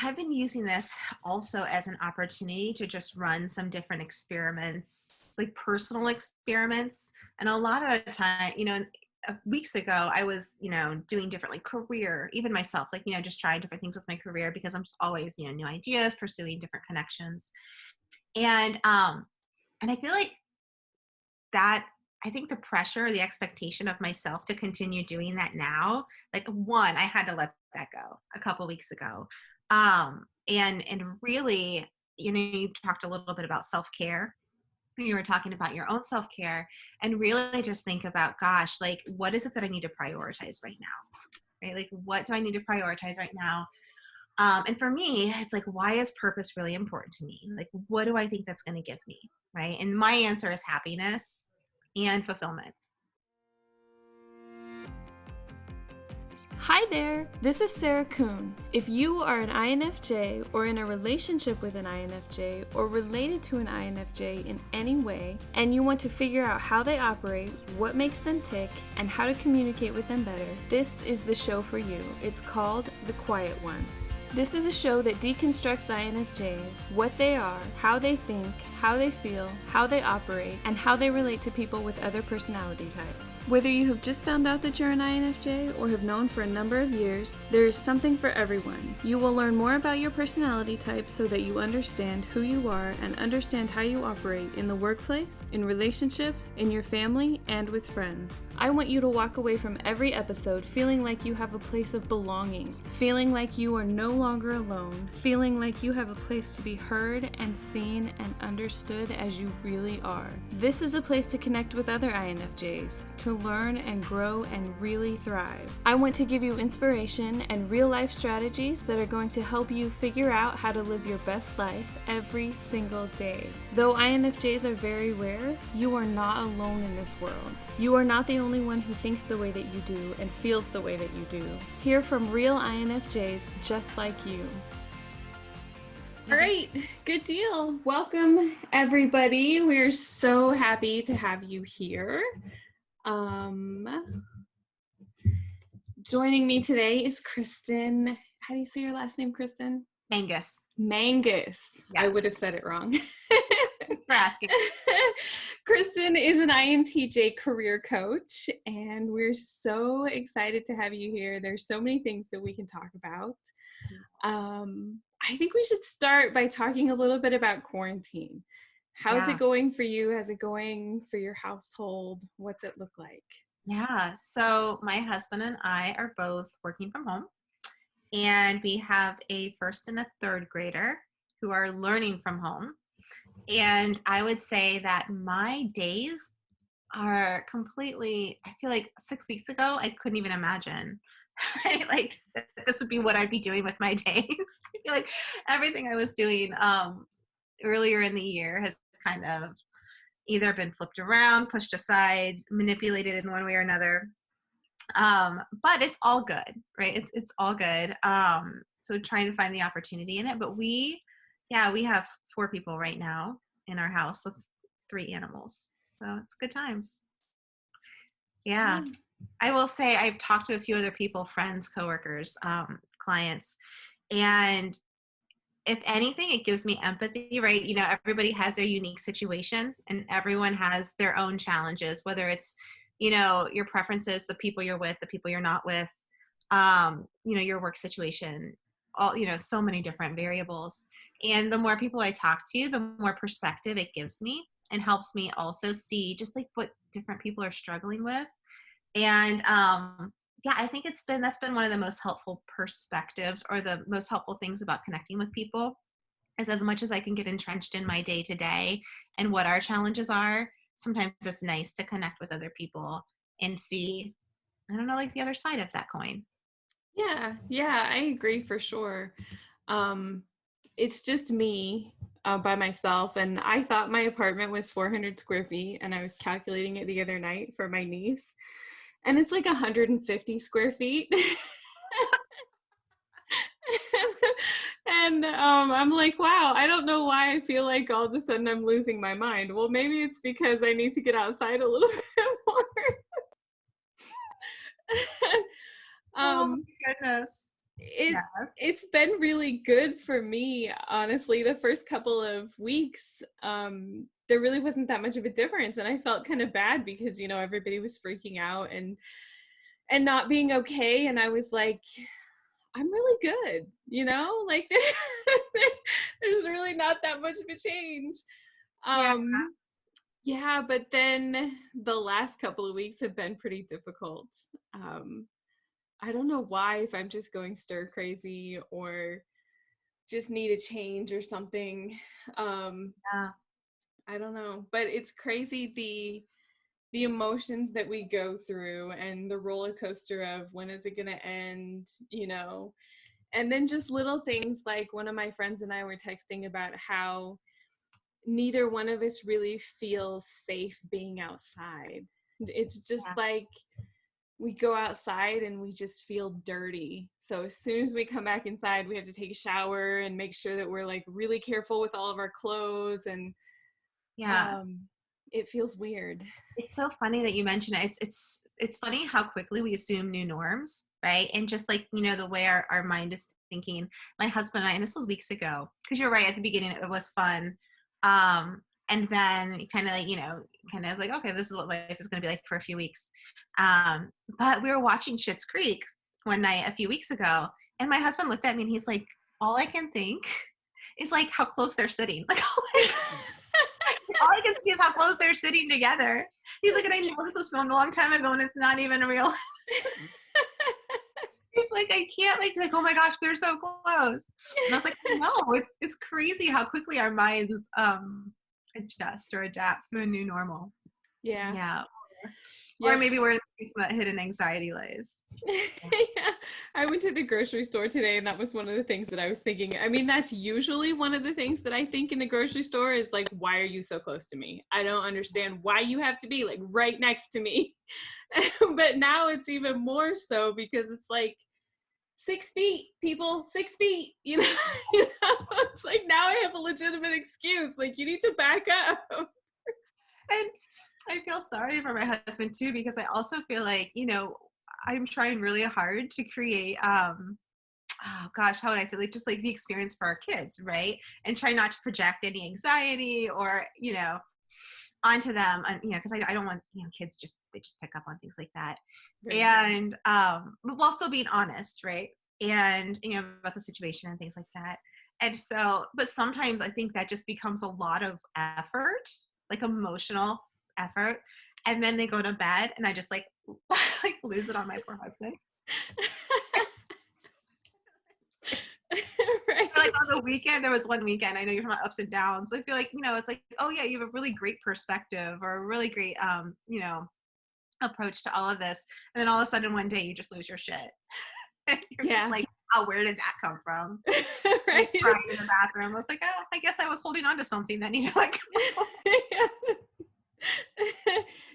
I've been using this also as an opportunity to just run some different experiments, like personal experiments. And a lot of the time, weeks ago, I was, doing different like career, even myself, like, just trying different things with my career because I'm just always, new ideas, pursuing different connections. And I feel like that I think the pressure, the expectation of myself to continue doing that now, like one, I had to let that go a couple weeks ago. And really, you talked a little bit about self-care. You were talking about your own self-care and really just think about, gosh, like what is it that I need to prioritize right now? Right? Like what do I need to prioritize right now? And for me, it's like, why is purpose really important to me? Like, what do I think that's going to give me? Right. And my answer is happiness and fulfillment. Hi there, this is Sarah Kuhn. If you are an INFJ or in a relationship with an INFJ or related to an INFJ in any way, and you want to figure out how they operate, what makes them tick, and how to communicate with them better, this is the show for you. It's called The Quiet Ones. This is a show that deconstructs INFJs, what they are, how they think, how they feel, how they operate, and how they relate to people with other personality types. Whether you have just found out that you're an INFJ or have known for a number of years, there is something for everyone. You will learn more about your personality type so that you understand who you are and understand how you operate in the workplace, in relationships, in your family, and with friends. I want you to walk away from every episode feeling like you have a place of belonging, feeling like you are no longer alone, feeling like you have a place to be heard and seen and understood as you really are. This is a place to connect with other INFJs, to learn and grow and really thrive. I want to give you inspiration and real life strategies that are going to help you figure out how to live your best life every single day. Though INFJs are very rare, you are not alone in this world. You are not the only one who thinks the way that you do and feels the way that you do. Hear from real INFJs just like you. All right, good deal. Welcome, everybody. We're so happy to have you here. Joining me today is Kristin. How do you say your last name, Kristin? Mangus. Mangus. Yeah. I would have said it wrong. Thanks for asking. Kristin is an INTJ career coach, and we're so excited to have you here. There's so many things that we can talk about. I think we should start by talking a little bit about quarantine. How's it going for you? How's it going for your household? What's it look like? Yeah. So my husband and I are both working from home, and we have a first and a third grader who are learning from home. And I would say that my days are completely, I feel like 6 weeks ago, I couldn't even imagine, right? Like this would be what I'd be doing with my days. I feel like everything I was doing earlier in the year has kind of either been flipped around, pushed aside, manipulated in one way or another. But it's all good, right? It's all good. So trying to find the opportunity in it. But we have 4 people right now in our house with 3 animals. So it's good times. Yeah. I will say I've talked to a few other people, friends, coworkers, clients, and if anything, it gives me empathy, right? Everybody has their unique situation and everyone has their own challenges, whether it's, your preferences, the people you're with, the people you're not with, your work situation, all, so many different variables. And the more people I talk to, the more perspective it gives me and helps me also see just like what different people are struggling with. And, I think that's been one of the most helpful perspectives or the most helpful things about connecting with people is as much as I can get entrenched in my day to day and what our challenges are. Sometimes it's nice to connect with other people and see, I don't know, like the other side of that coin. Yeah, I agree for sure. It's just me by myself, and I thought my apartment was 400 square feet, and I was calculating it the other night for my niece, and it's like 150 square feet. And I'm like, wow, I don't know why I feel like all of a sudden I'm losing my mind. Well, maybe it's because I need to get outside a little bit more. Oh my goodness. Yes. it's been really good for me, honestly. The first couple of weeks, there really wasn't that much of a difference, and I felt kind of bad because, you know, everybody was freaking out and not being okay, and I was like, I'm really good, you know, like there's really not that much of a change. Yeah. Yeah, but then the last couple of weeks have been pretty difficult. I don't know why, if I'm just going stir crazy or just need a change or something. Yeah. I don't know, but it's crazy the emotions that we go through and the roller coaster of when is it going to end, you know. And then just little things like one of my friends and I were texting about how neither one of us really feels safe being outside. It's just Yeah. like we go outside and we just feel dirty. So as soon as we come back inside, we have to take a shower and make sure that we're like really careful with all of our clothes, and Yeah. it feels weird. It's so funny that you mention it. It's funny how quickly we assume new norms, right? And just like, you know, the way our mind is thinking. My husband and I, and this was weeks ago, because you're right, at the beginning it was fun. And then kind of like, you know, kind of was like, okay, this is what life is going to be like for a few weeks. But we were watching Schitt's Creek one night a few weeks ago, and my husband looked at me and he's like, all I can think is like how close they're sitting. Like, all I can see is how close they're sitting together. He's like, and I know this was filmed a long time ago and it's not even real. He's like, I can't like, oh my gosh, they're so close. And I was like, no, it's crazy how quickly our minds adjust or adapt to a new normal. Yeah. Yeah. Yep. Or maybe we're in a place that hidden anxiety lays. Yeah. I went to the grocery store today and that was one of the things that I was thinking. I mean, that's usually one of the things that I think in the grocery store is like, why are you so close to me? I don't understand why you have to be like right next to me. But now it's even more so because it's like 6 feet, people, 6 feet, you know, it's like now I have a legitimate excuse. Like you need to back up. And I feel sorry for my husband too, because I also feel like, you know, I'm trying really hard to create oh gosh, how would I say, like just like the experience for our kids, right? And try not to project any anxiety or, you know, onto them, and you know, because I don't want, you know, kids they just pick up on things like that. Right. And but while still being honest, right? And you know, about the situation and things like that. And so, but sometimes I think that just becomes a lot of effort, like emotional effort. And then they go to bed and I just like like lose it on my poor husband. Right. Or like on the weekend, there was one weekend, I know you're talking about ups and downs. I feel like, you know, it's like, oh yeah, you have a really great perspective or a really great, you know, approach to all of this. And then all of a sudden one day you just lose your shit. And you're just like, oh, where did that come from? Right. Like crying in the bathroom. I was like, oh, I guess I was holding on to something that needed to like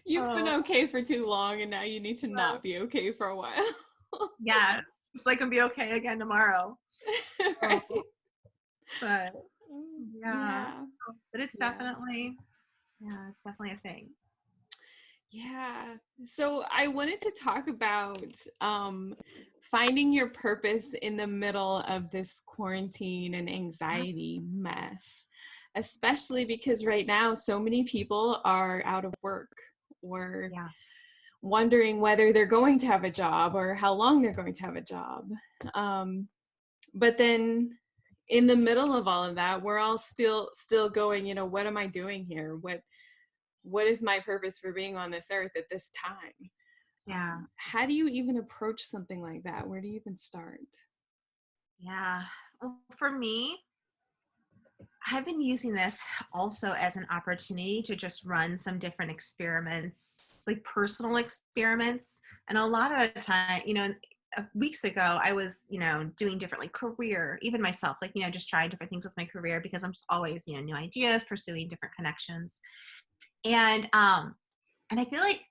You've been okay for too long and now you need to not be okay for a while. Yes. So I can be okay again tomorrow. Right. But Yeah. But it's definitely a thing. Yeah. So I wanted to talk about finding your purpose in the middle of this quarantine and anxiety mess, especially because right now so many people are out of work or wondering whether they're going to have a job or how long they're going to have a job. But then in the middle of all of that, we're all still going, you know, what am I doing here? What is my purpose for being on this earth at this time? Yeah. How do you even approach something like that? Where do you even start? Yeah. Well, for me, I've been using this also as an opportunity to just run some different experiments, like personal experiments. And a lot of the time, you know, weeks ago, I was, you know, doing different, like career, even myself, like, you know, just trying different things with my career because I'm just always, you know, new ideas, pursuing different connections. And I feel like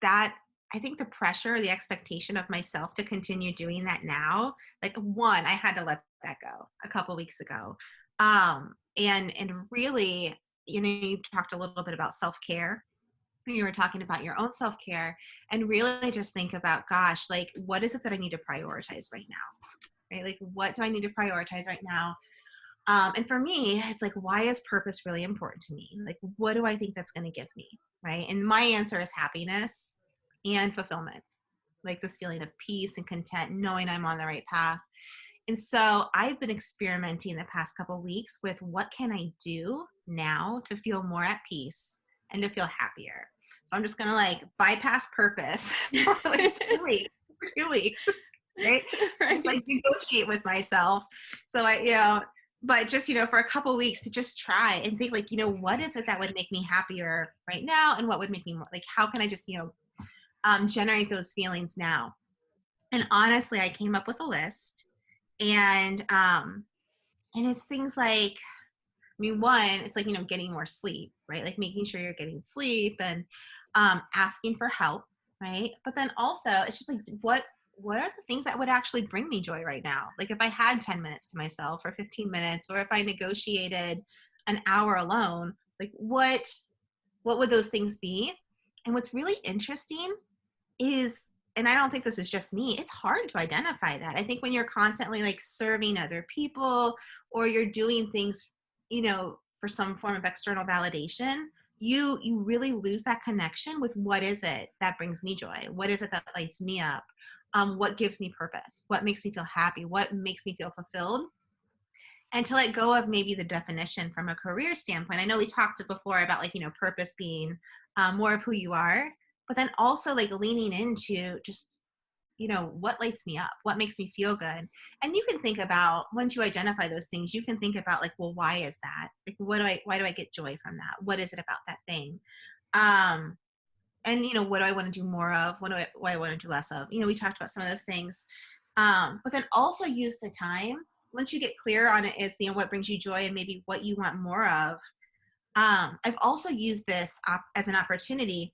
that, I think the pressure, the expectation of myself to continue doing that now, like one, I had to let that go a couple weeks ago. And really, you know, you talked a little bit about self-care. you were talking about your own self-care, and really just think about, gosh, like, what is it that I need to prioritize right now? Right? Like, what do I need to prioritize right now? And for me, it's like, why is purpose really important to me? Like, what do I think that's going to give me? Right. And my answer is happiness and fulfillment, like this feeling of peace and content, knowing I'm on the right path. And so I've been experimenting the past couple of weeks with what can I do now to feel more at peace and to feel happier. So I'm just going to like bypass purpose for like 2 weeks, for 2 weeks, right? Right. Just like negotiate with myself. So but just, for a couple of weeks to just try and think like, what is it that would make me happier right now? And what would make me more like, how can I just, generate those feelings now? And honestly, I came up with a list, and it's things like, one, it's like, getting more sleep, right? Like making sure you're getting sleep, and asking for help, right? But then also it's just like, what are the things that would actually bring me joy right now? Like if I had 10 minutes to myself, or 15 minutes, or if I negotiated an hour alone, like what would those things be? And what's really interesting is, and I don't think this is just me, it's hard to identify that. I think when you're constantly like serving other people, or you're doing things, for some form of external validation, you really lose that connection with what is it that brings me joy? What is it that lights me up? What gives me purpose? What makes me feel happy? What makes me feel fulfilled? And to let go of maybe the definition from a career standpoint. I know we talked before about like, purpose being more of who you are, but then also like leaning into just, what lights me up, what makes me feel good. And you can think about, once you identify those things, you can think about like, well, why is that? Like, why do I get joy from that? What is it about that thing? And what do I want to do more of? What do I want to do less of? We talked about some of those things. But then also use the time, once you get clear on it, is what brings you joy and maybe what you want more of. I've also used this as an opportunity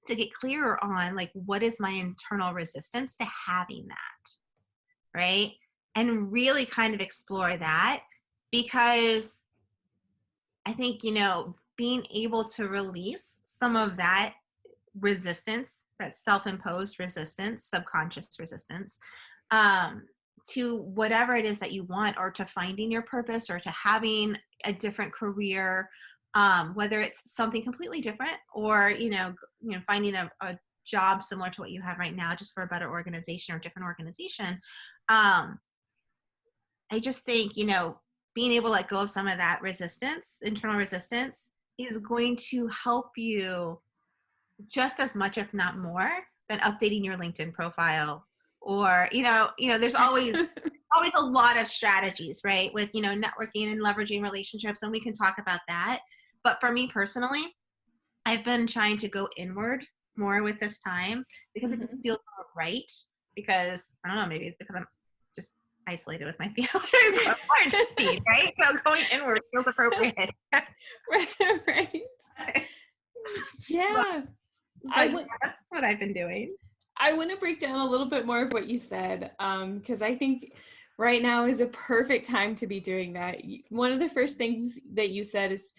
to get clearer on like, what is my internal resistance to having that, right? And really kind of explore that, because I think, being able to release some of that resistance, that self-imposed resistance, subconscious resistance, to whatever it is that you want, or to finding your purpose, or to having a different career, whether it's something completely different, or finding a job similar to what you have right now, just for a better organization or different organization. I just think being able to let go of some of that resistance, internal resistance, is going to help you just as much, if not more, than updating your LinkedIn profile. Or there's always a lot of strategies, right, with networking and leveraging relationships, and we can talk about that. But for me personally, I've been trying to go inward more with this time, because it just feels more right. Because I don't know, maybe it's because I'm just isolated with my feelings, right? So going inward feels appropriate. Right. Yeah. That's what I've been doing. I want to break down a little bit more of what you said, because I think right now is a perfect time to be doing that. One of the first things that you said is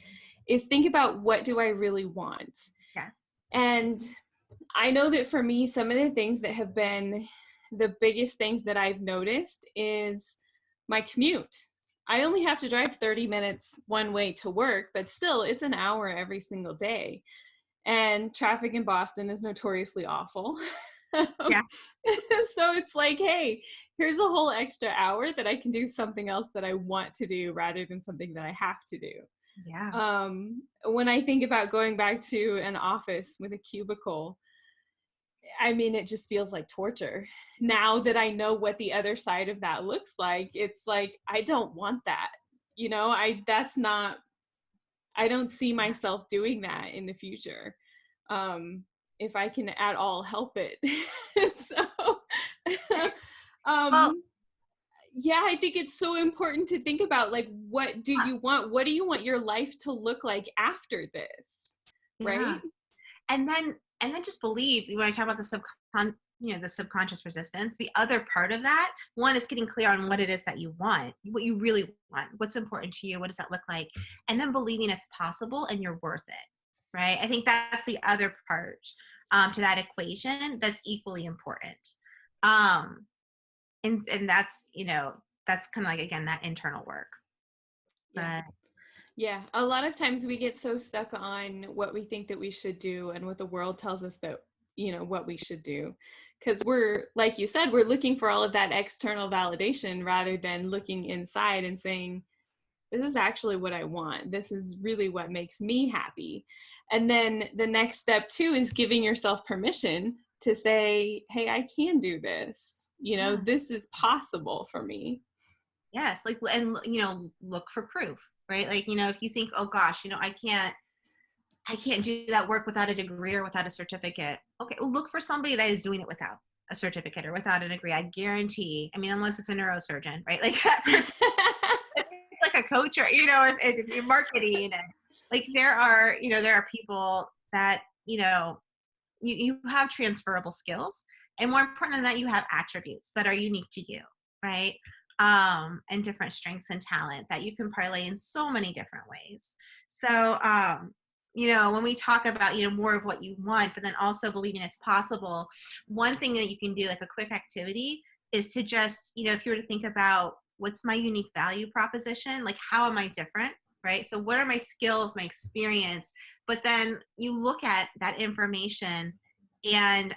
think about, what do I really want? Yes. And I know that for me, some of the things that have been the biggest things that I've noticed is my commute. I only have to drive 30 minutes one way to work, but still it's an hour every single day. And traffic in Boston is notoriously awful. Yeah. So it's like, hey, here's a whole extra hour that I can do something else that I want to do, rather than something that I have to do. Yeah. When I think about going back to an office with a cubicle, I mean, it just feels like torture. Now that I know what the other side of that looks like, it's like, I don't want that. I don't see myself doing that in the future. If I can at all help it. So, yeah, I think it's so important to think about, like, what do you want? What do you want your life to look like after this? Right? Yeah. And then just believe, when I talk about the subconscious resistance, the other part of that, one is getting clear on what it is that you want, what you really want, what's important to you, what does that look like? And then believing it's possible and you're worth it. right? I think that's the other part to that equation that's equally important. Um, and that's, that's kind of like, again, that internal work. Yeah. But Yeah, a lot of times we get so stuck on what we think that we should do and what the world tells us that, what we should do. Because we're, like you said, we're looking for all of that external validation rather than looking inside and saying, this is actually what I want. This is really what makes me happy. And then the next step too is giving yourself permission to say, hey, I can do this. yeah. This is possible for me. Yes, like, and look for proof, right? Like, if you think, oh gosh, I can't do that work without a degree or without a certificate. Okay, well, look for somebody that is doing it without a certificate or without a degree. I guarantee. I mean, unless it's a neurosurgeon, right? Like that person, it's like a coach, or if you're marketing, and like there are people that you have transferable skills, and more important than that, you have attributes that are unique to you, right? And different strengths and talent that you can parlay in so many different ways. So when we talk about more of what you want, but then also believing it's possible, one thing that you can do, like a quick activity, is to just if you were to think about what's my unique value proposition, like how am I different, right? So what are my skills, my experience? But then you look at that information and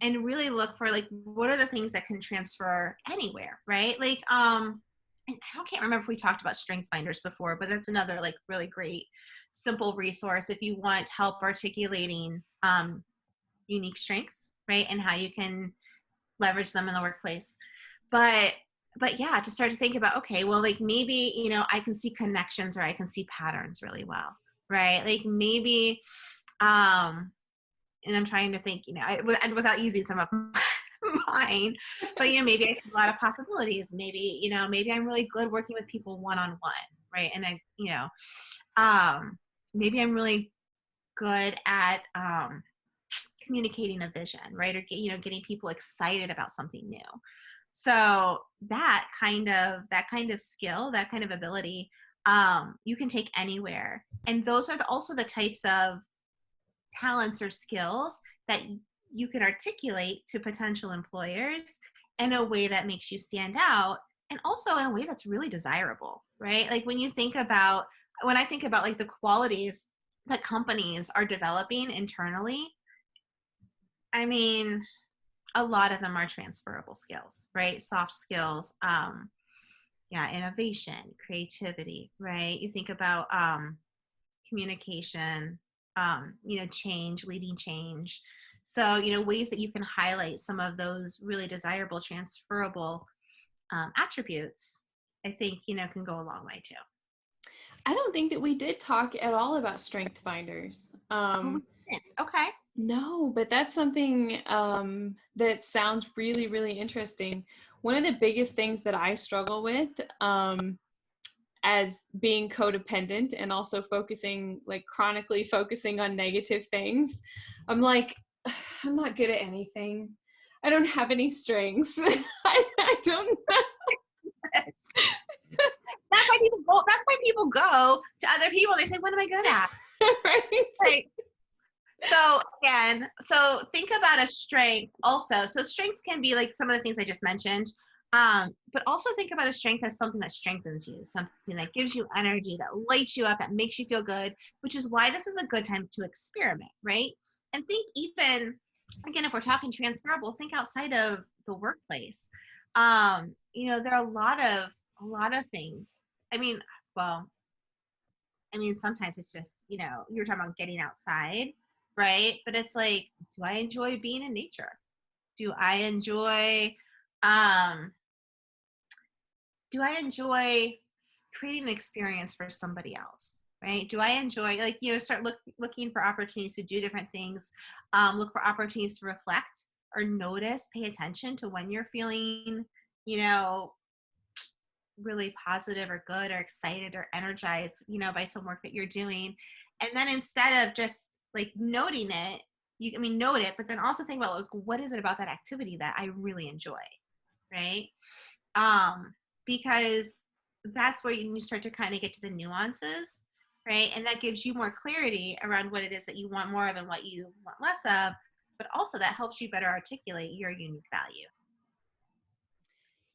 really look for, like, what are the things that can transfer anywhere, right? Like I can't remember if we talked about strength finders before, but that's another like really great simple resource if you want help articulating unique strengths, right? And how you can leverage them in the workplace. But yeah, to start to think about, okay, well, like maybe I can see connections, or I can see patterns really well, right? Like maybe and I'm trying to think, and without using some of mine, but maybe I see a lot of possibilities. Maybe I'm really good working with people one-on-one, right? And maybe I'm really good at communicating a vision, right? Or getting people excited about something new. So that kind of skill, that kind of ability, you can take anywhere. And those are also the types of talents or skills that you can articulate to potential employers in a way that makes you stand out, and also in a way that's really desirable, right? Like when I think about like the qualities that companies are developing internally, I mean, a lot of them are transferable skills, right? Soft skills, innovation, creativity, right? You think about communication, change, leading change. So, ways that you can highlight some of those really desirable, transferable attributes, I think, can go a long way too. I don't think that we did talk at all about strength finders. Oh, we didn't. Okay. No, but that's something that sounds really, really interesting. One of the biggest things that I struggle with as being codependent and also chronically focusing on negative things, I'm like, I'm not good at anything. I don't have any strengths. I don't know. That's why people go to other people. They say, what am I good at? Right? Like, so think about a strength also. So strengths can be like some of the things I just mentioned. But also think about a strength as something that strengthens you, something that gives you energy, that lights you up, that makes you feel good, which is why this is a good time to experiment, right? And think, even, again, if we're talking transferable, think outside of the workplace. There are a lot of things. Sometimes it's just, you're talking about getting outside, right? But it's like, do I enjoy being in nature? Do I enjoy creating an experience for somebody else, right? Do I enjoy, like, start looking for opportunities to do different things, look for opportunities to reflect or notice, pay attention to when you're feeling, really positive or good or excited or energized, by some work that you're doing. And then instead of just like noting it, note it, but then also think about, like, what is it about that activity that I really enjoy, right? Because that's where you start to kind of get to the nuances right? And that gives you more clarity around what it is that you want more of and what you want less of, but also that helps you better articulate your unique value.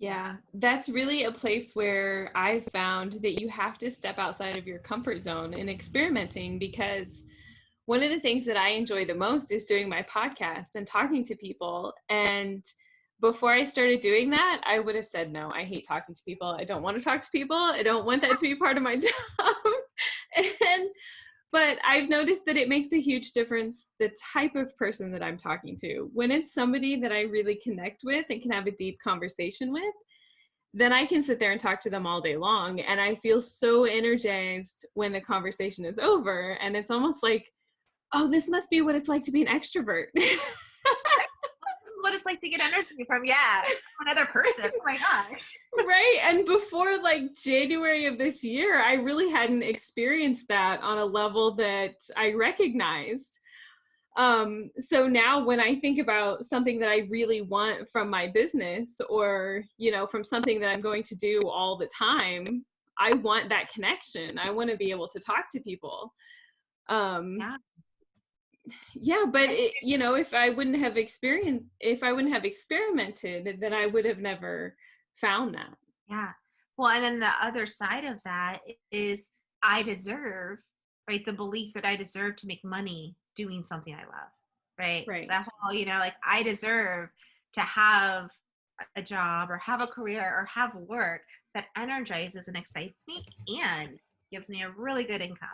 Yeah, that's really a place where I found that you have to step outside of your comfort zone and experimenting, because one of the things that I enjoy the most is doing my podcast and talking to people. And before I started doing that, I would have said, no, I hate talking to people. I don't want to talk to people. I don't want that to be part of my job. and But I've noticed that it makes a huge difference the type of person that I'm talking to. When it's somebody that I really connect with and can have a deep conversation with, then I can sit there and talk to them all day long. And I feel so energized when the conversation is over. And it's almost like, oh, this must be what it's like to be an extrovert. This is what it's like to get energy from, another person. Oh my gosh. Right. And before like January of this year, I really hadn't experienced that on a level that I recognized. So now when I think about something that I really want from my business, or, you know, from something that I'm going to do all the time, I want that connection. I want to be able to talk to people. Yeah. Yeah, but you know, if I wouldn't have experimented, then I would have never found that. Yeah. Well, and then the other side of that is I deserve, right? The belief that I deserve to make money doing something I love, right? Right. That whole, like I deserve to have a job or have a career or have work that energizes and excites me and gives me a really good income,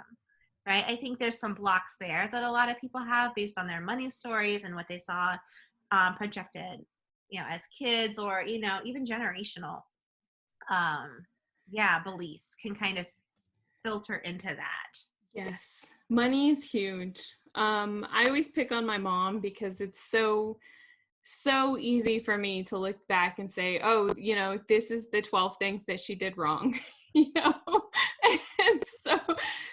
right? I think there's some blocks there that a lot of people have based on their money stories and what they saw projected, as kids, or, even generational beliefs can kind of filter into that. Yes, money's huge. I always pick on my mom because it's so easy for me to look back and say, oh, you know, this is the 12 things that she did wrong, you know? And so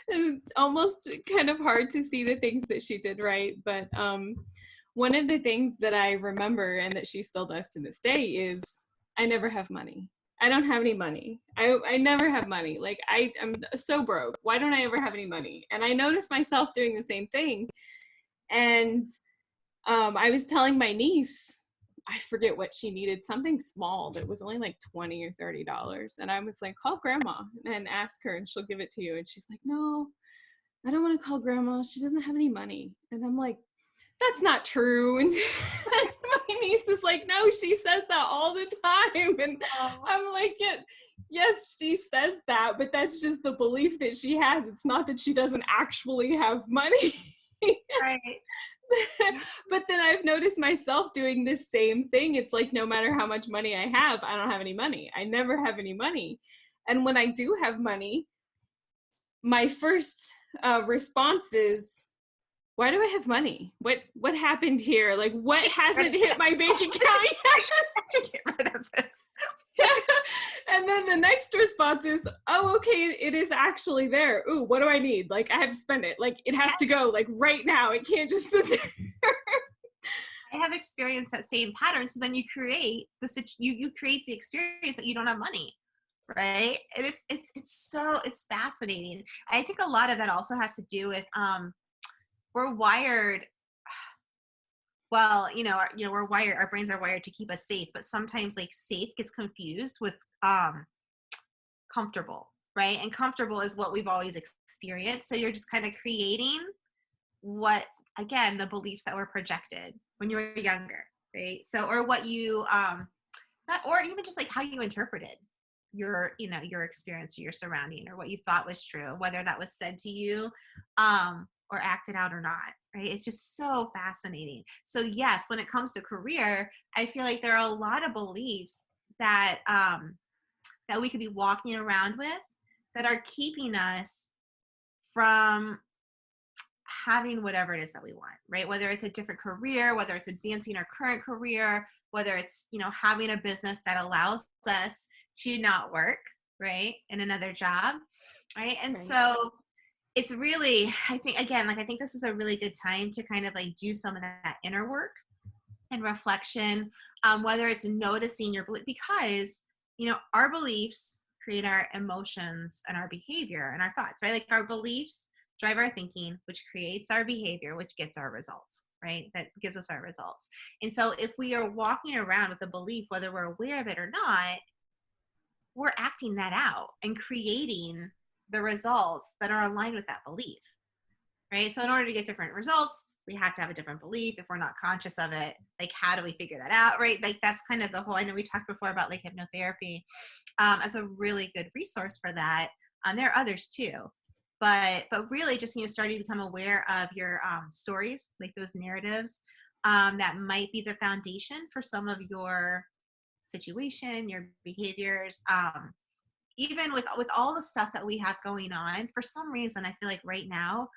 it's almost kind of hard to see the things that she did right. But one of the things that I remember and that she still does to this day is I never have money. I don't have any money. I never have money. Like I'm so broke. Why don't I ever have any money? And I noticed myself doing the same thing. And I was telling my niece, I forget what she needed, something small that was only like $20 or $30. And I was like, call grandma and ask her and she'll give it to you. And she's like, no, I don't want to call grandma. She doesn't have any money. And I'm like, that's not true. And my niece is like, no, she says that all the time. And I'm like, yes, she says that, but that's just the belief that she has. It's not that she doesn't actually have money. Right. But then I've noticed myself doing this same thing. It's like, no matter how much money I have, I don't have any money. I never have any money. And when I do have money, my first response is, why do I have money? What happened here? Like, what hasn't hit my bank account yet? I should get rid of this. And then the next response is, oh, okay, it is actually there. Ooh, what do I need? Like, I have to spend it. Like, it has to go, like, right now. It can't just sit there. I have experienced that same pattern. So then you create you create the experience that you don't have money, right? And it's fascinating. I think a lot of that also has to do with we're wired. Well, we're wired. Our brains are wired to keep us safe, but sometimes like safe gets confused with comfortable, right? And comfortable is what we've always experienced. So you're just kind of creating what, again, the beliefs that were projected when you were younger, right? So, or what you, or even just like how you interpreted your experience, your surrounding, or what you thought was true, whether that was said to you, or acted out or not, right? It's just so fascinating. So yes, when it comes to career, I feel like there are a lot of beliefs that that we could be walking around with that are keeping us from having whatever it is that we want, right? Whether it's a different career, whether it's advancing our current career, whether it's, having a business that allows us to not work, right, in another job, right? And so it's really, I think this is a really good time to kind of like do some of that inner work and reflection, whether it's noticing your belief, because, our beliefs create our emotions and our behavior and our thoughts, right? Like our beliefs drive our thinking, which creates our behavior, which gets our results, right? That gives us our results. And so if we are walking around with a belief, whether we're aware of it or not, we're acting that out and creating the results that are aligned with that belief, right? So in order to get different results, we have to have a different belief. If we're not conscious of it, like how do we figure that out, right? Like that's kind of the whole, I know we talked before about like hypnotherapy as a really good resource for that. There are others too, but really just, starting to become aware of your stories, like those narratives that might be the foundation for some of your situation, your behaviors. Even with all the stuff that we have going on, for some reason, I feel like right now,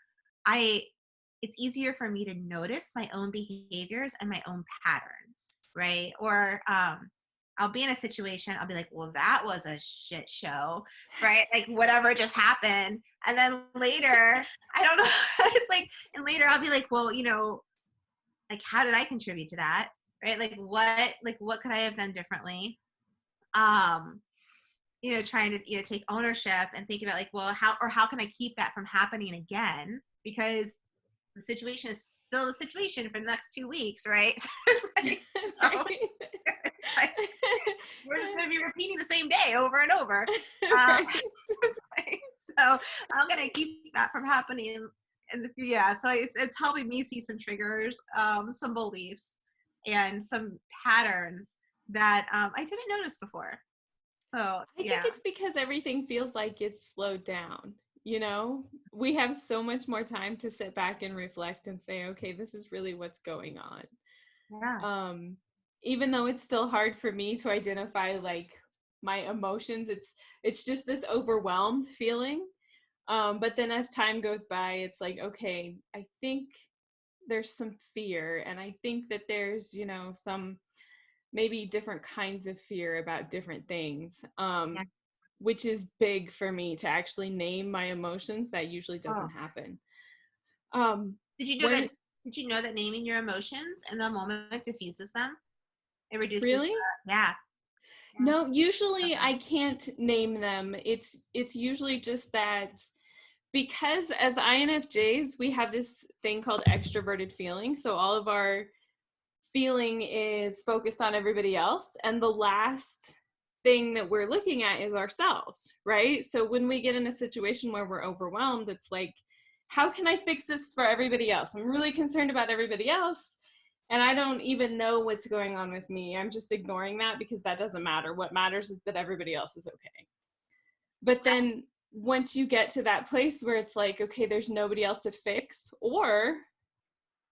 it's easier for me to notice my own behaviors and my own patterns, right? Or I'll be in a situation, I'll be like, well, that was a shit show, right? Like whatever just happened. And then later, I don't know, it's like, and later I'll be like, well, like how did I contribute to that? Right? Like what could I have done differently? Trying to, take ownership and think about like, well, how can I keep that from happening again? Because the situation is still the situation for the next 2 weeks, right? Like, we're just going to be repeating the same day over and over. Right. So I'm going to keep that from happening. So it's helping me see some triggers, some beliefs, and some patterns that I didn't notice before. So I think it's because everything feels like it's slowed down. We have so much more time to sit back and reflect and say, okay, this is really what's going on. Yeah. Even though it's still hard for me to identify like my emotions, it's just this overwhelmed feeling. But then as time goes by, it's like, okay, I think there's some fear, and I think that there's, some maybe different kinds of fear about different things. Which is big for me to actually name my emotions. That usually doesn't happen. Did you know that naming your emotions in the moment diffuses them? It reduces. Really? Yeah. No, usually I can't name them. It's usually just that because as INFJs, we have this thing called extroverted feeling. So all of our feeling is focused on everybody else, and the last thing that we're looking at is ourselves, right? So when we get in a situation where we're overwhelmed, it's like, how can I fix this for everybody else? I'm really concerned about everybody else, and I don't even know what's going on with me. I'm just ignoring that because that doesn't matter. What matters is that everybody else is okay. But then once you get to that place where it's like, okay, there's nobody else to fix, or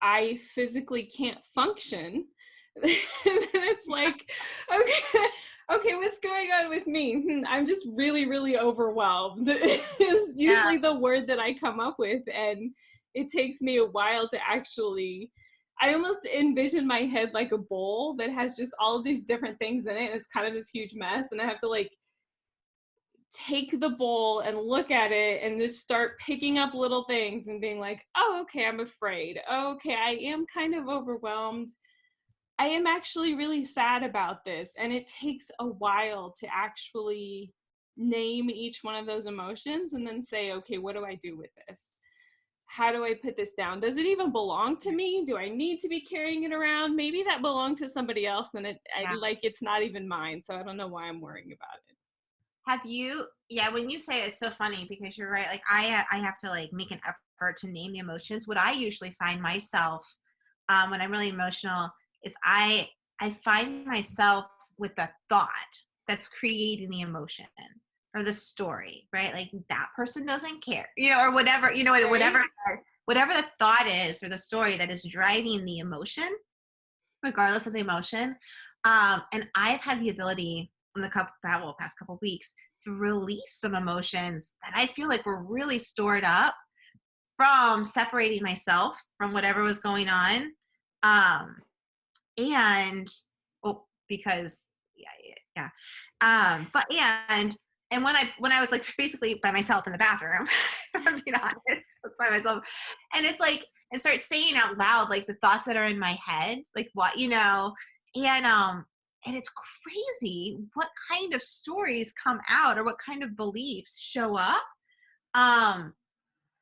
I physically can't function, then it's like, okay, what's going on with me? I'm just really, really overwhelmed is usually the word that I come up with. And it takes me a while to actually, I almost envision my head like a bowl that has just all of these different things in it. And it's kind of this huge mess. And I have to like take the bowl and look at it and just start picking up little things and being like, oh, okay, I'm afraid. Oh, okay, I am kind of overwhelmed. I am actually really sad about this. And it takes a while to actually name each one of those emotions and then say, okay, what do I do with this? How do I put this down? Does it even belong to me? Do I need to be carrying it around? Maybe that belonged to somebody else and it's not even mine. So I don't know why I'm worrying about it. When you say it's so funny because you're right. Like I have to like make an effort to name the emotions. What I usually find myself when I'm really emotional is I find myself with the thought that's creating the emotion or the story, right? Like that person doesn't care, or whatever, Right. whatever the thought is or the story that is driving the emotion, regardless of the emotion. And I've had the ability in the past couple of weeks to release some emotions that I feel like were really stored up from separating myself from whatever was going on. And when I was like basically by myself in the bathroom, if I'm being honest, I was by myself, and it's like, and start saying out loud like the thoughts that are in my head, like what, and And it's crazy what kind of stories come out or what kind of beliefs show up. Um,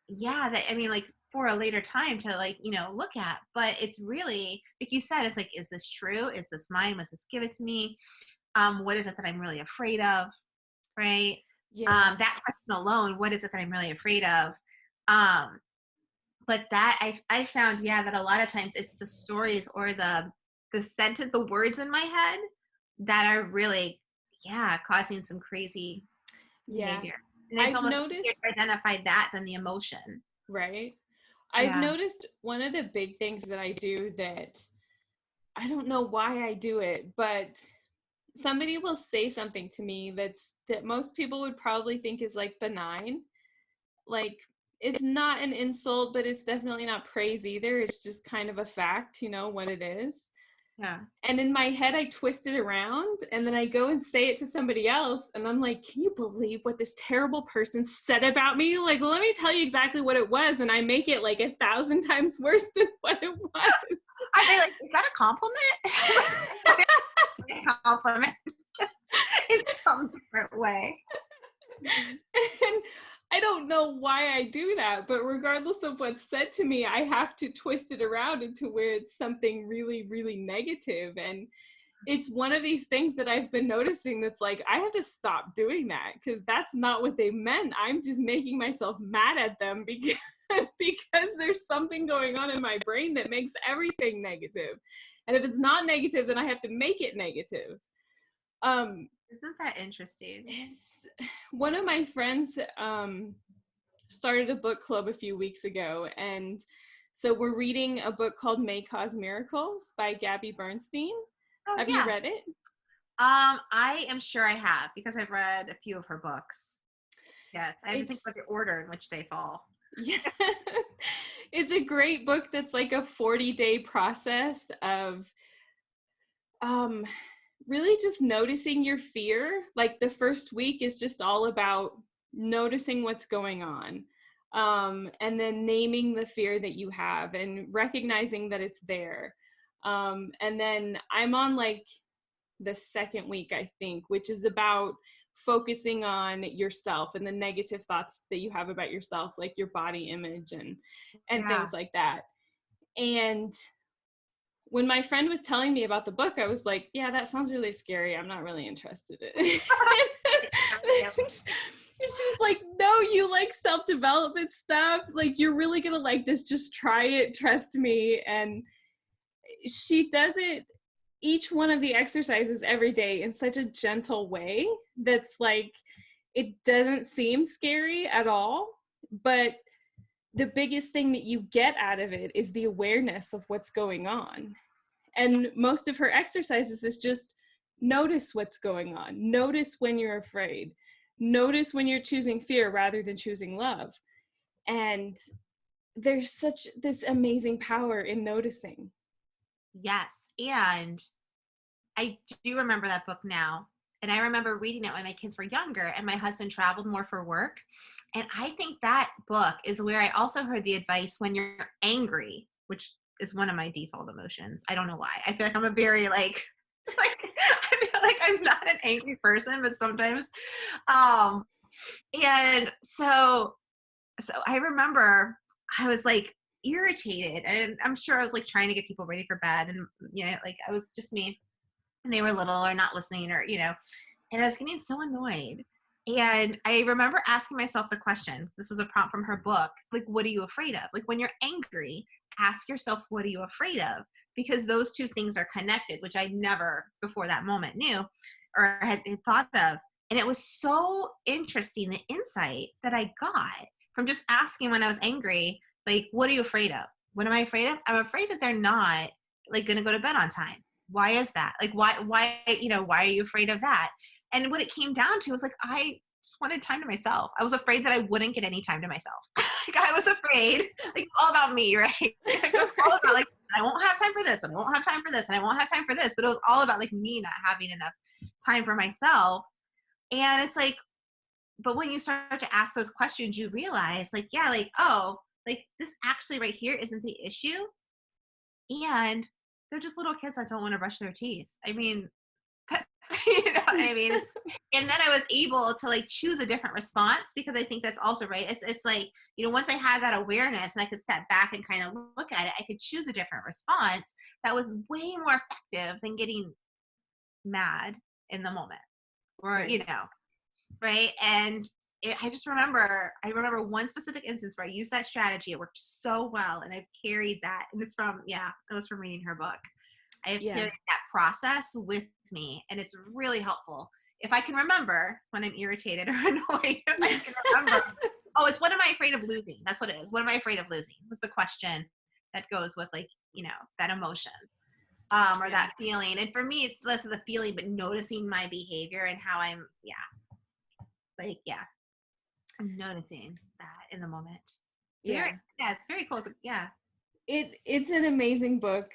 yeah, that, I mean, like for a later time to like, look at, but it's really, like you said, it's like, is this true? Is this mine? Was this given to me? What is it that I'm really afraid of? Right. Yeah. That question alone, what is it that I'm really afraid of? Um, but that I found, yeah, that a lot of times it's the stories or the sentence, the words in my head that are really, yeah, causing some crazy Yeah. behavior. And it's I've almost easier noticed, to identify that than the emotion. right? I've Yeah. noticed one of the big things that I do that I don't know why I do it, but somebody will say something to me that most people would probably think is like benign. Like, it's not an insult, but it's definitely not praise either. It's just kind of a fact, what it is. Yeah. And in my head, I twist it around and then I go and say it to somebody else. And I'm like, can you believe what this terrible person said about me? Like, let me tell you exactly what it was. And I make it like 1,000 times worse than what it was. Are they like, is that a compliment? A compliment in some different way. And I don't know why I do that, but regardless of what's said to me, I have to twist it around into where it's something really, really negative. And it's one of these things that I've been noticing that's like, I have to stop doing that because that's not what they meant. I'm just making myself mad at them because, because there's something going on in my brain that makes everything negative. And if it's not negative, then I have to make it negative. Isn't that interesting? It's, one of my friends started a book club a few weeks ago, and so we're reading a book called May Cause Miracles by Gabby Bernstein. Oh Have you yeah. read it? I am sure I have because I've read a few of her books. Yes, I have to think It's about the order in which they fall. yeah. It's a great book that's like a 40-day process of um really just noticing your fear. Like the first week is just all about noticing what's going on. And then naming the fear that you have and recognizing that it's there. And then I'm on like the second week, I think, which is about focusing on yourself and the negative thoughts that you have about yourself, like your body image and Yeah. things like that. And when my friend was telling me about the book, I was like, yeah, that sounds really scary. I'm not really interested in it. She's like, no, you like self-development stuff. Like, you're really going to like this. Just try it. Trust me. And she does it, each one of the exercises every day in such a gentle way that's like, it doesn't seem scary at all. But the biggest thing that you get out of it is the awareness of what's going on. And most of her exercises is just notice what's going on. Notice when you're afraid. Notice when you're choosing fear rather than choosing love. And there's such this amazing power in noticing. Yes, and I do remember that book now. And I remember reading it when my kids were younger and my husband traveled more for work. And I think that book is where I also heard the advice when you're angry, which is one of my default emotions. I don't know why. I feel like I'm a very like I feel like I'm not an angry person, but sometimes um and so I remember I was like irritated and I'm sure I was like trying to get people ready for bed and like I was just me and they were little or not listening or and I was getting so annoyed. And I remember asking myself the question, this was a prompt from her book, like, what are you afraid of? Like, when you're angry, ask yourself, what are you afraid of? Because those two things are connected, which I never before that moment knew or had thought of. And it was so interesting, the insight that I got from just asking when I was angry, like, what are you afraid of? What am I afraid of? I'm afraid that they're not like going to go to bed on time. Why is that? Like, why are you afraid of that? And what it came down to was like, I just wanted time to myself. I was afraid that I wouldn't get any time to myself. Like, I was afraid, like, it's all about me, right? It was all about like, I won't have time for this, and I won't have time for this, and I won't have time for this. But it was all about like me not having enough time for myself. And it's like, but when you start to ask those questions, you realize like, yeah, like, oh, like this actually right here isn't the issue. And they're just little kids that don't want to brush their teeth. I mean, You know what I mean? And then I was able to like choose a different response, because I think that's also right. It's like, once I had that awareness and I could step back and kind of look at it, I could choose a different response that was way more effective than getting mad in the moment, or, Right. right. And I remember one specific instance where I used that strategy. It worked so well. And I've carried that. And it was from reading her book. I have Yeah. carried that process with me, and it's really helpful. If I can remember when I'm irritated or annoyed, if I can remember, oh, it's what am I afraid of losing? That's what it is. What am I afraid of losing? Was the question that goes with like, that emotion, or Yeah. that feeling. And for me, it's less of the feeling, but noticing my behavior and how I'm noticing that in the moment. Yeah. It's very cool. Yeah. It's an amazing book.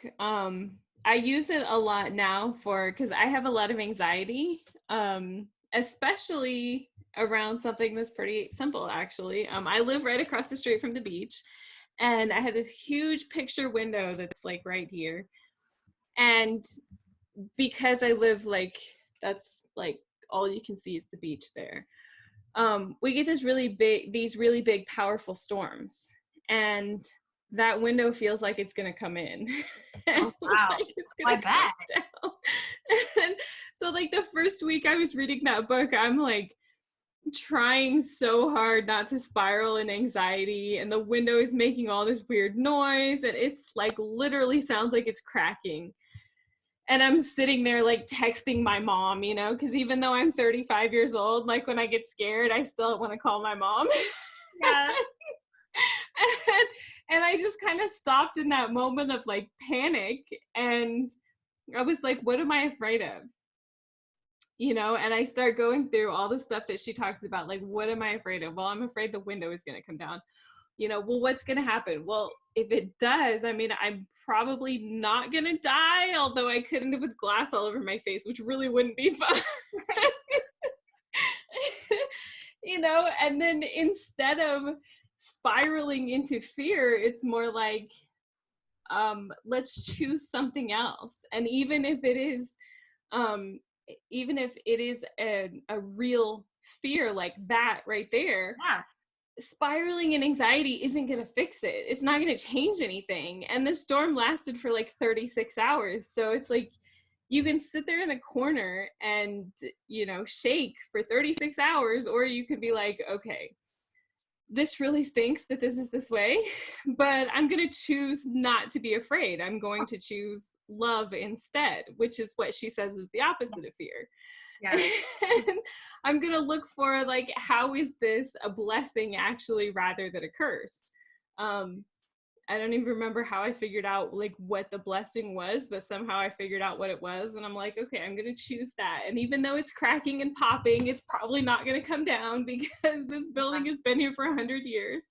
I use it a lot now because I have a lot of anxiety, especially around something that's pretty simple, actually. I live right across the street from the beach, and I have this huge picture window that's like right here. And because I live like, that's like all you can see is the beach there. We get these really big, powerful storms, and that window feels like it's gonna come in. Oh, wow. Like it's I gonna come bet. down. And so like the first week I was reading that book, I'm like trying so hard not to spiral in anxiety, and the window is making all this weird noise, and it's like literally sounds like it's cracking. And I'm sitting there like texting my mom, because even though I'm 35 years old, like when I get scared, I still want to call my mom. Yeah. and, and I just kind of stopped in that moment of like panic. And I was like, what am I afraid of? And I start going through all the stuff that she talks about. Like, what am I afraid of? Well, I'm afraid the window is going to come down. Well, what's going to happen? Well, if it does, I mean, I'm probably not going to die, although I could end up with glass all over my face, which really wouldn't be fun. And then instead of spiraling into fear, it's more like, let's choose something else. And even if it is a real fear like that right there, Yeah. spiraling in anxiety isn't going to fix it. It's not going to change anything. And the storm lasted for like 36 hours. So it's like you can sit there in a corner and, shake for 36 hours, or you could be like, okay, this really stinks that this is this way, but I'm going to choose not to be afraid. I'm going to choose love instead, which is what she says is the opposite of fear. Yeah. And I'm going to look for like, how is this a blessing actually rather than a curse? I don't even remember how I figured out like what the blessing was, but somehow I figured out what it was. And I'm like, okay, I'm going to choose that. And even though it's cracking and popping, it's probably not going to come down because this building has been here for 100 years.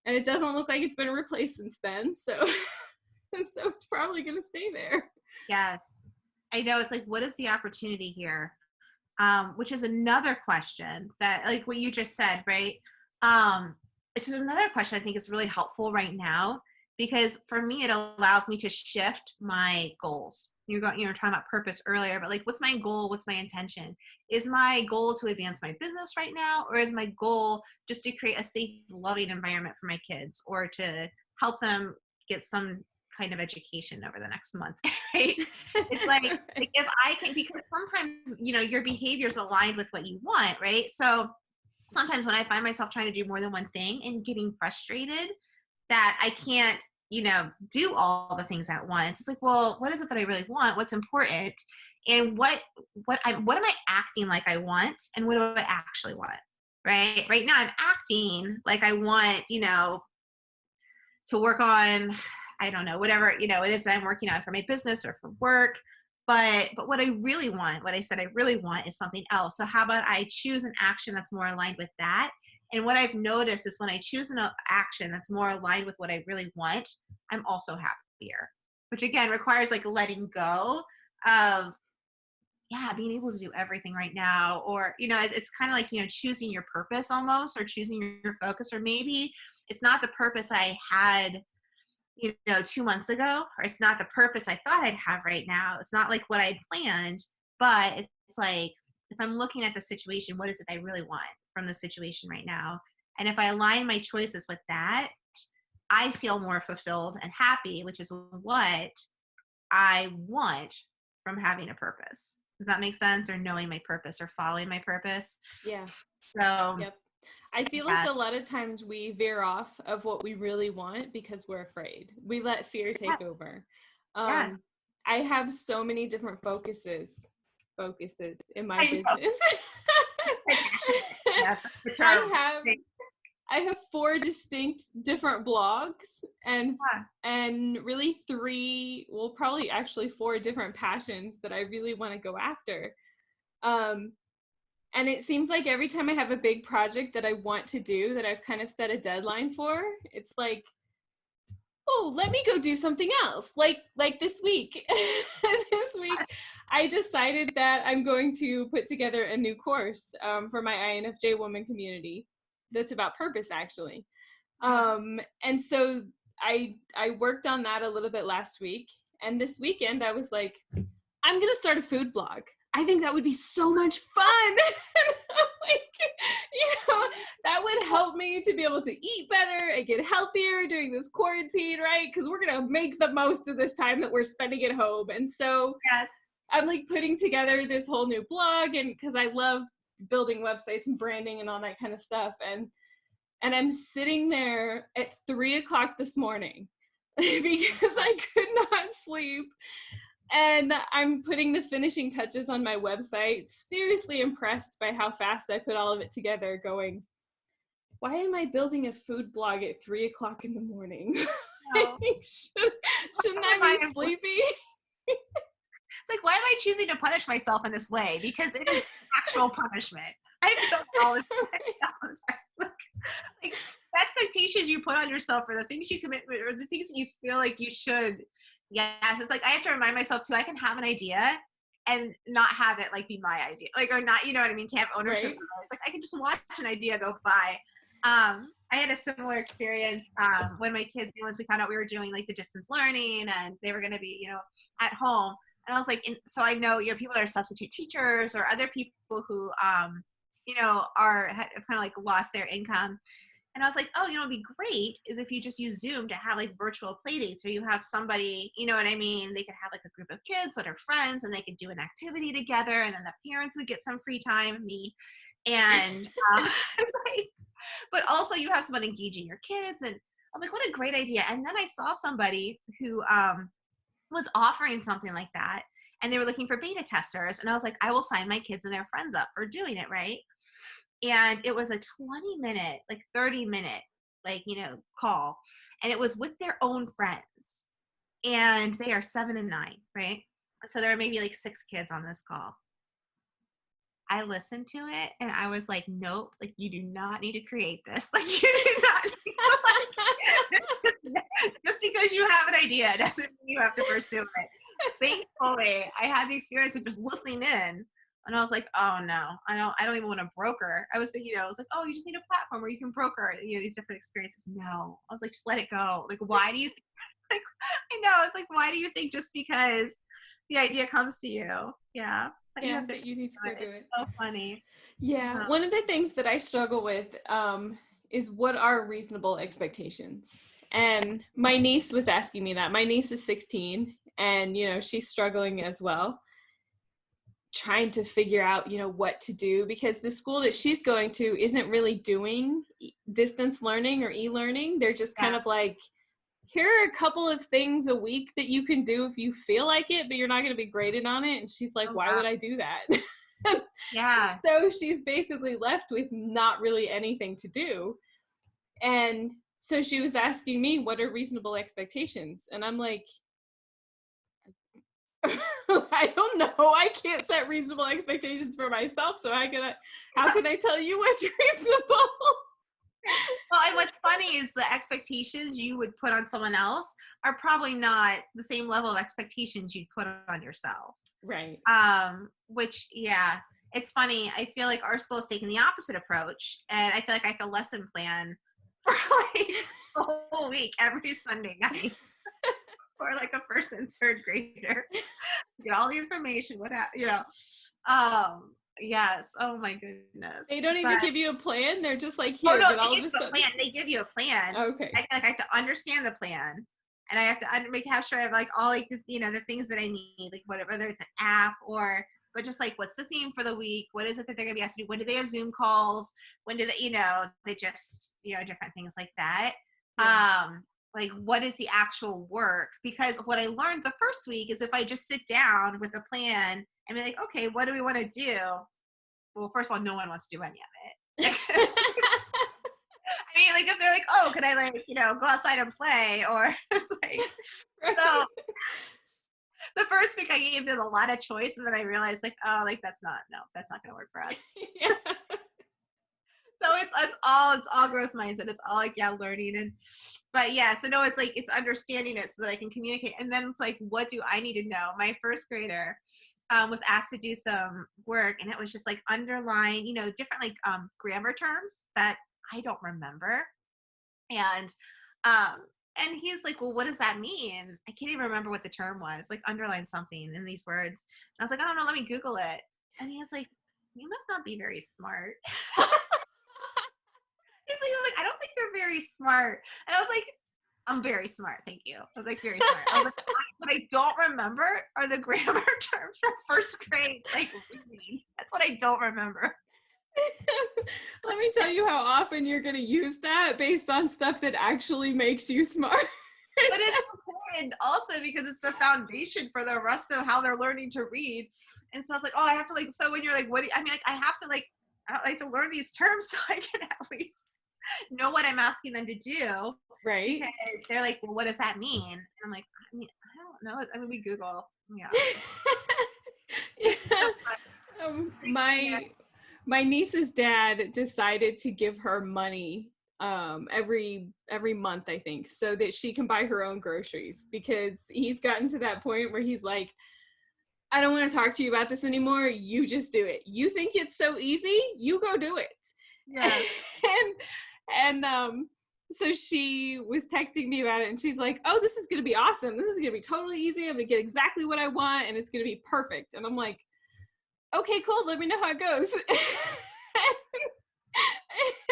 And it doesn't look like it's been replaced since then. So it's probably going to stay there. Yes. I know. It's like, what is the opportunity here? Which is another question that, like what you just said, right? It's another question I think is really helpful right now, because for me, it allows me to shift my goals. You were talking about purpose earlier, but like, what's my goal? What's my intention? Is my goal to advance my business right now? Or is my goal just to create a safe, loving environment for my kids, or to help them get some kind of education over the next month, right? It's like if I can, because sometimes, your behavior is aligned with what you want, right? So sometimes when I find myself trying to do more than one thing and getting frustrated that I can't, do all the things at once, it's like, well, what is it that I really want? What's important? And what am I acting like I want? And what do I actually want? Right now I'm acting like I want, to work on, I don't know, whatever, it is that I'm working on for my business or for work. But what I really want, what I said I really want, is something else. So how about I choose an action that's more aligned with that? And what I've noticed is when I choose an action that's more aligned with what I really want, I'm also happier, which again requires like letting go of, being able to do everything right now. Or, it's kind of like, choosing your purpose almost, or choosing your focus, or maybe it's not the purpose I had 2 months ago, or it's not the purpose I thought I'd have right now. It's not like what I planned, But it's like, if I'm looking at the situation, what is it I really want from the situation right now? And if I align my choices with that, I feel more fulfilled and happy, which is what I want from having a purpose. Does that make sense? Or knowing my purpose or following my purpose? Yeah. So, Yep. I feel like yeah. a lot of times we veer off of what we really want because we're afraid. We let fear take Yes. over. Yes. I have so many different focuses in my I know. business. I'm passionate. Yes, that's the I term. have I have 4 distinct different blogs and really 3, well, probably actually 4 different passions that I really want to go after. And it seems like every time I have a big project that I want to do that I've kind of set a deadline for, it's like, oh, let me go do something else. Like this week. This week, I decided that I'm going to put together a new course for my INFJ woman community that's about purpose, actually. And so I worked on that a little bit last week. And this weekend, I was like, I'm going to start a food blog. I think that would be so much fun. That would help me to be able to eat better and get healthier during this quarantine, right? Because we're going to make the most of this time that we're spending at home. And so Yes. I'm like putting together this whole new blog, and because I love building websites and branding and all that kind of stuff. And I'm sitting there at 3:00 this morning because I could not sleep. And I'm putting the finishing touches on my website, seriously impressed by how fast I put all of it together, going, why am I building a food blog at 3:00 in the morning? No. Shouldn't I be sleepy? It's like, why am I choosing to punish myself in this way? Because it is actual punishment. I feel all the time. Like, the expectations you put on yourself or the things you commit or the things that you feel like you should. Yes, it's like I have to remind myself too, I can have an idea and not have it like be my idea. Like, or not, you know what I mean? To have ownership. Right. It's like I can just watch an idea go by. I had a similar experience when my kids, once we found out we were doing like the distance learning and they were going to be, at home. And I was like, so I know, people that are substitute teachers or other people who, are kind of like lost their income. And I was like, oh, it'd be great is if you just use Zoom to have like virtual play dates where you have somebody, you know what I mean? They could have like a group of kids that are friends and they could do an activity together. And then the parents would get some free time, me. And, but also you have someone engaging your kids. And I was like, what a great idea. And then I saw somebody who was offering something like that. And they were looking for beta testers. And I was like, I will sign my kids and their friends up for doing it, right? And it was a 20-minute, like 30-minute, call. And it was with their own friends. And they are 7 and 9, right? So there are maybe like 6 kids on this call. I listened to it and I was like, nope, like you do not need to create this. Like you do not need just because you have an idea doesn't mean you have to pursue it. Thankfully, I had the experience of just listening in. And I was like, oh no, I don't even want to broker. I was thinking, I was like, oh, you just need a platform where you can broker, these different experiences. No, I was like, just let it go. Like, why do you think, like, I know, it's like, why do you think just because the idea comes to you? Yeah. But Yeah, that you need to go do it. It's so funny. Yeah. One of the things that I struggle with is what are reasonable expectations? And my niece was asking me that. My niece is 16 and, she's struggling as well, trying to figure out, what to do because the school that she's going to isn't really doing distance learning or e-learning. They're just kind of like, here are a couple of things a week that you can do if you feel like it, but you're not going to be graded on it. And she's like, why would I do that? Yeah. So she's basically left with not really anything to do. And so she was asking me, what are reasonable expectations? And I'm like, I don't know. I can't set reasonable expectations for myself. So how can I tell you what's reasonable? Well, and what's funny is the expectations you would put on someone else are probably not the same level of expectations you'd put on yourself. Right. Which, yeah, it's funny. I feel like our school is taking the opposite approach. And I feel like I can lesson plan for like the whole week, every Sunday night. or like a first and third grader. Get all the information, yes. Oh my goodness. They don't even give you a plan. They're just like, Oh here, no, get they all give this you a stuff. plan. They give you a plan. Okay. I have to understand the plan, and I have to make sure I have like all like the things that I need, like whether it's an app or but just like what's the theme for the week? What is it that they're gonna be asked to do? When do they have Zoom calls? When do they just different things like that. Yeah. Like what is the actual work? Because what I learned the first week is if I just sit down with a plan and be like, okay, what do we want to do? Well, first of all, no one wants to do any of it. I mean, like if they're like, oh, can I go outside and play? Or it's like, so the first week I gave them a lot of choice, and then I realized like, oh, like that's not going to work for us. Yeah. So it's all growth mindset. It's all like, learning but yeah, so no, it's like, it's understanding it so that I can communicate. And then it's like, what do I need to know? My first grader was asked to do some work, and it was just like underline, different like grammar terms that I don't remember. And and he's like, well, what does that mean? I can't even remember what the term was. Like underline something in these words. And I was like, I don't know, let me Google it. And he was like, you must not be very smart. He's like, I don't think you're very smart. And I was like, I'm very smart, thank you. I was like, very smart. I was like, what I don't remember are the grammar terms for first grade, like reading. That's what I don't remember. Let me tell you how often you're going to use that based on stuff that actually makes you smart. But it's important also because it's the foundation for the rest of how they're learning to read. And so I was like, oh, I have to so when you're like, I have to I like to learn these terms so I can at least know what I'm asking them to do. Right. Because they're like, well, what does that mean? And I'm like, I don't know. We Google. Yeah. Yeah. My niece's dad decided to give her money every month, I think, so that she can buy her own groceries, because he's gotten to that point where he's like, I don't want to talk to you about this anymore. You just do it. You think it's so easy? You go do it. Yeah. and so she was texting me about it, and she's like, oh, this is going to be awesome. This is going to be totally easy. I'm going to get exactly what I want, and it's going to be perfect. And I'm like, okay, cool. Let me know how it goes.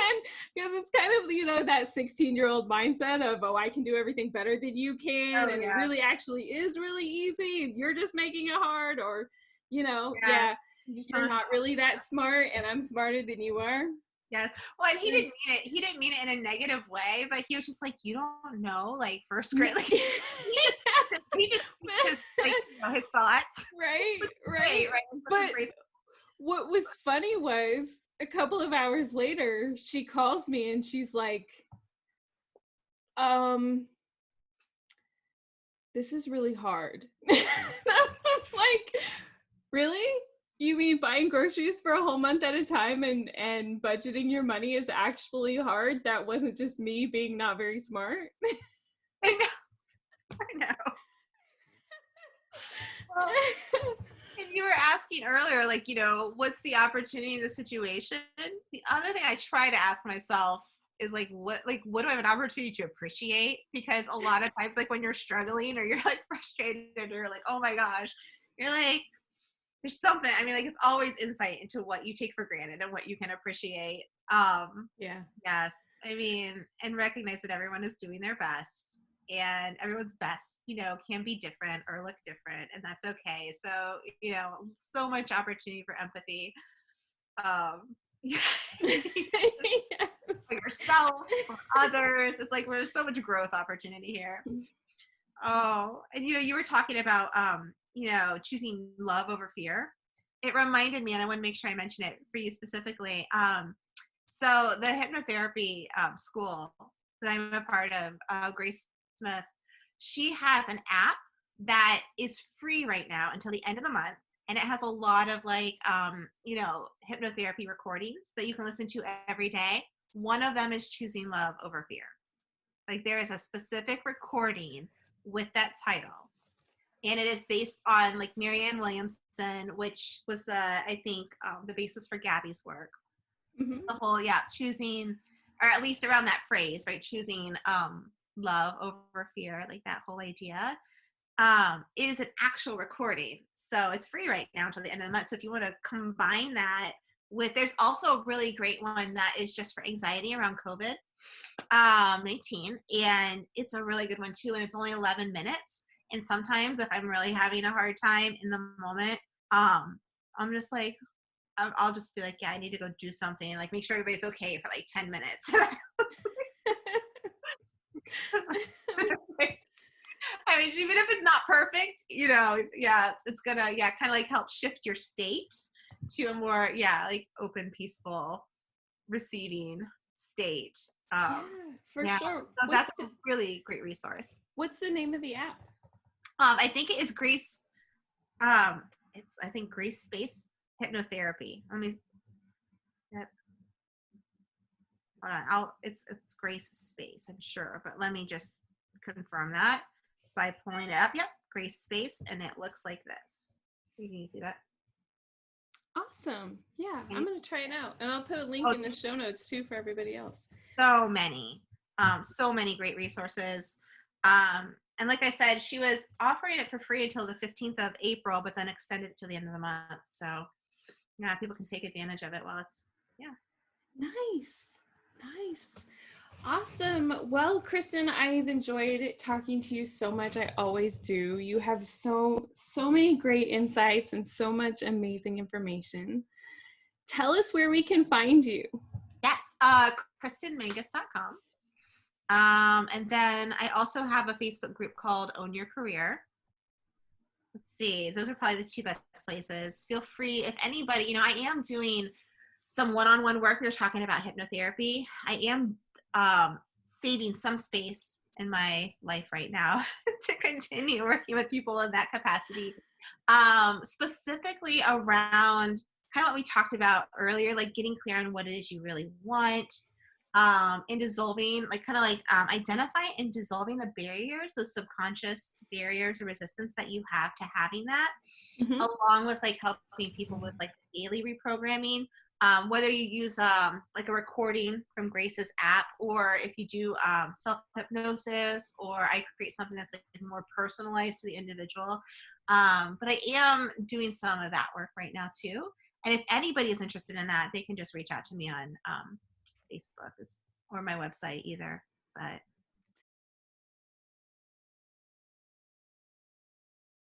And because it's kind of, that 16-year-old mindset of, oh, I can do everything better than you can. Oh, and yeah. It really actually is really easy. And you're just making it hard, or, you're not really that smart, and I'm smarter than you are. Yes. Well, and he didn't mean it in a negative way, but he was just like, you don't know, like first grade, like he just his thoughts. Right. But what was funny was a couple of hours later, she calls me and she's like, this is really hard. I'm like, really? You mean buying groceries for a whole month at a time and budgeting your money is actually hard? That wasn't just me being not very smart? I know. Well, and you were asking earlier, like, what's the opportunity in the situation? The other thing I try to ask myself is like, what do I have an opportunity to appreciate? Because a lot of times, like when you're struggling or you're like frustrated or you're like, oh my gosh, you're like, there's something. I mean, like it's always insight into what you take for granted and what you can appreciate. Yeah. Yes. I mean, and recognize that everyone is doing their best, and everyone's best, can be different or look different, and that's okay. So, so much opportunity for empathy. For yourself, for others. It's like there's so much growth opportunity here. Oh, and you were talking about choosing love over fear. It reminded me, and I want to make sure I mention it for you specifically. So the hypnotherapy school that I'm a part of, Grace Smith, she has an app that is free right now until the end of the month. And it has a lot of hypnotherapy recordings that you can listen to every day. One of them is choosing love over fear. Like there is a specific recording with that title. And it is based on like Marianne Williamson, which was the basis for Gabby's work. Mm-hmm. The whole, choosing, or at least around that phrase, right? Choosing love over fear, like that whole idea. is an actual recording. So it's free right now until the end of the month. So if you want to combine that with, there's also a really great one that is just for anxiety around COVID 19, and it's a really good one too. And it's only 11 minutes. And sometimes if I'm really having a hard time in the moment, I'm just like, I'll just be like, yeah, I need to go do something. Like make sure everybody's okay for like 10 minutes. I mean, even if it's not perfect, yeah, it's gonna, yeah, kind of like help shift your state to a more, yeah, like open, peaceful, receiving state. Yeah, for Yeah, sure. so that's a really great resource. What's the name of the app? I think it is Grace. It's I think Grace Space Hypnotherapy. Let me. Yep. Hold on. It's Grace Space. I'm sure, but let me just confirm that by pulling it up. Yep, Grace Space, and it looks like this. Can you see that? Awesome. Yeah, I'm going to try it out. And I'll put a link in the show notes too for everybody else. So many great resources. And like I said, she was offering it for free until the 15th of April, but then extended it to the end of the month. So yeah, people can take advantage of it while it's, yeah. Nice. Awesome. Well, Kristin, I've enjoyed talking to you so much. I always do. You have so many great insights and so much amazing information. Tell us where we can find you. Yes, KristinMangus.com. And then I also have a Facebook group called Own Your Career. Let's see, those are probably the two best places. Feel free, if anybody, I am doing some one-on-one work. We were talking about hypnotherapy. I am saving some space in my life right now to continue working with people in that capacity, specifically around kind of what we talked about earlier, like getting clear on what it is you really want, and dissolving, like kind of like identify and dissolving the barriers, those subconscious barriers or resistance that you have to having that, along with like helping people with like daily reprogramming. Whether you use like a recording from Grace's app, or if you do self-hypnosis, or I create something that's like more personalized to the individual. But I am doing some of that work right now too. And if anybody is interested in that, they can just reach out to me on Facebook or my website either. But